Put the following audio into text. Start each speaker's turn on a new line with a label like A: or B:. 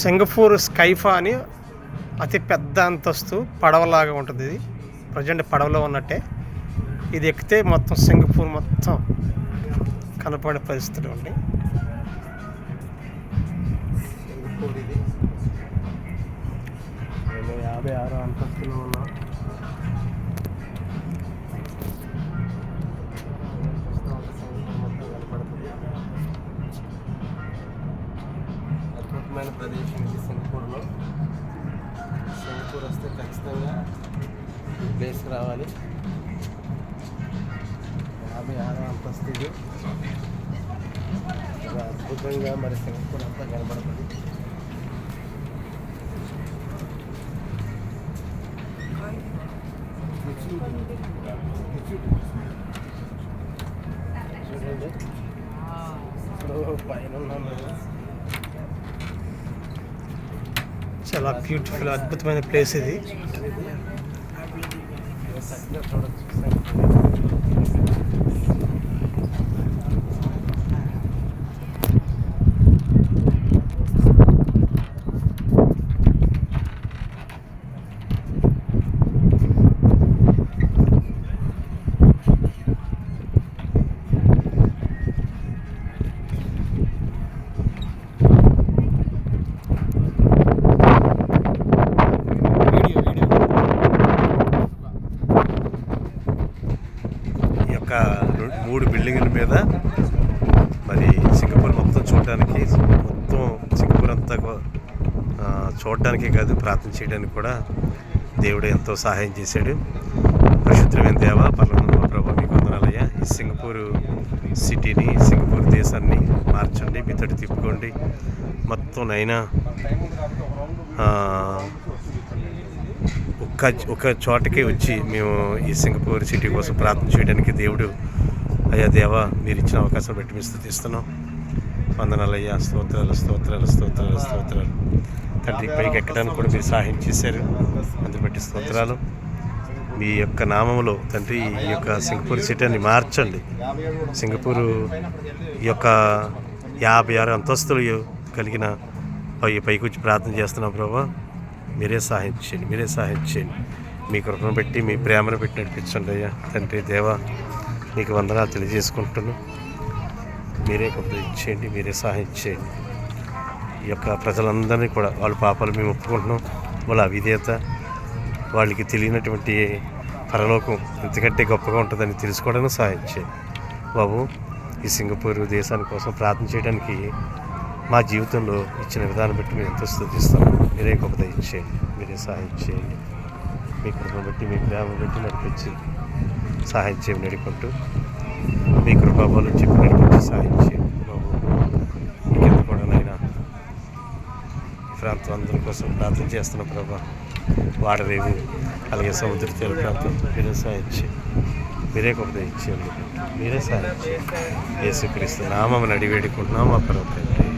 A: Singapore స్కైఫా అని అతి పెద్ద అంతస్తు పడవలాగా ఉంటుంది. ఇది ప్రజెంట్ పడవలో ఉన్నట్టే. ఇది ఎక్కితే మొత్తం సింగపూర్ మొత్తం కనపడే పరిస్థితులు ఉంటాయి. సింగపూర్ ఇది 56 అంతస్తులో ఉన్నాం. అద్భుతమైన ప్రదేశం ఇది సింగపూర్లో. సింగపూర్ వస్తే ఖచ్చితంగా ఈ ప్లేస్కి రావాలి. 56 అంతస్తు ఇది. చాలా అద్భుతంగా మరి సింగపూర్ అంతా కనబడుతుంది. చూడండి పైన చాలా బ్యూటిఫుల్ అద్భుతమైన ప్లేస్ ఇది. మూడు బిల్డింగుల మీద మరి సింగపూర్ మొత్తం చూడడానికి, మొత్తం సింగపూర్ అంతా చూడడానికే కాదు ప్రార్థన చేయడానికి కూడా దేవుడు ఎంతో సహాయం చేశాడు. పరిశుద్ధమైన దేవ పరలోకమందున్న ప్రభువా మీకు వందనాలయ్యా. ఈ సింగపూర్ సిటీని, సింగపూర్ దేశాన్ని మార్చండి, మీతోటి తిప్పుకోండి. మొత్తం నైనా ఒక చోటకి వచ్చి మేము ఈ సింగపూర్ సిటీ కోసం ప్రార్థన చేయడానికి దేవుడు అయ్యా దేవా మీరు ఇచ్చిన అవకాశం బట్టి మేము స్తుతిస్తున్నాం. వందనాలయ్యా. స్తోత్రాలు స్తోత్రాలు స్తోత్రాలు స్తోత్రాలు తండ్రి. పైకి ఎక్కడానికి కూడా మీరు సహాయం చేశారు, అందుని బట్టి స్తోత్రాలు. మీ యొక్క నామంలో తండ్రి ఈ యొక్క సింగపూర్ సిటీని మార్చండి. సింగపూరు ఈ యొక్క 56 అంతస్తులు కలిగిన పైకి వచ్చి ప్రార్థన చేస్తున్నాం ప్రభా. మీరే సహాయం చేయండి, మీరే సహాయం చేయండి. మీ కృపను పెట్టి, మీ ప్రేమను పెట్టి నడిపించండి అయ్యా తండ్రి దేవా. మీకు వందనాలు తెలియజేసుకుంటున్నాను. మీరే కృప ఇచ్చేయండి, మీరే సహాయం చేయండి. ఈ యొక్క ప్రజలందరినీ కూడా వాళ్ళ పాపాలు మేము ఒప్పుకుంటున్నాం. వాళ్ళ అవిధేయత, వాళ్ళకి తెలియనటువంటి పరలోకం ఎంతకంటే గొప్పగా ఉంటుందని తెలుసుకోవడానికి సహాయం చేయండి బాబు. ఈ సింగపూర్ దేశాని కోసం ప్రార్థన చేయడానికి మా జీవితంలో ఇచ్చిన విధానం బట్టి మేము ఎంతో స్తుతిస్తాం. మీరే గొప్ప ఇచ్చేయండి, మీరే సహాయం చేయండి. మీ కృపను బట్టి, మీ ప్రేమ బట్టి నడిపించి సహాయం చేయమని నడుకుంటూ, మీ కృపాబాలు చెప్పి నడిపించి సహాయం చేయండి బాబు. ఇంకెంత కూడా నైనా ఈ ప్రాంతం అందరి కోసం ప్రార్థన చేస్తున్న ప్రభా. వాడరేవు అలాగే సముద్ర తీర ప్రాంతం మీరే సహాయం చేయండి, మీరే గొప్ప ఇచ్చేయండి, మీరే సహాయం చేయండి. యేసుక్రీస్తు నామమున అడిగి వేడుకుంటున్నాం మా ప్రభువే.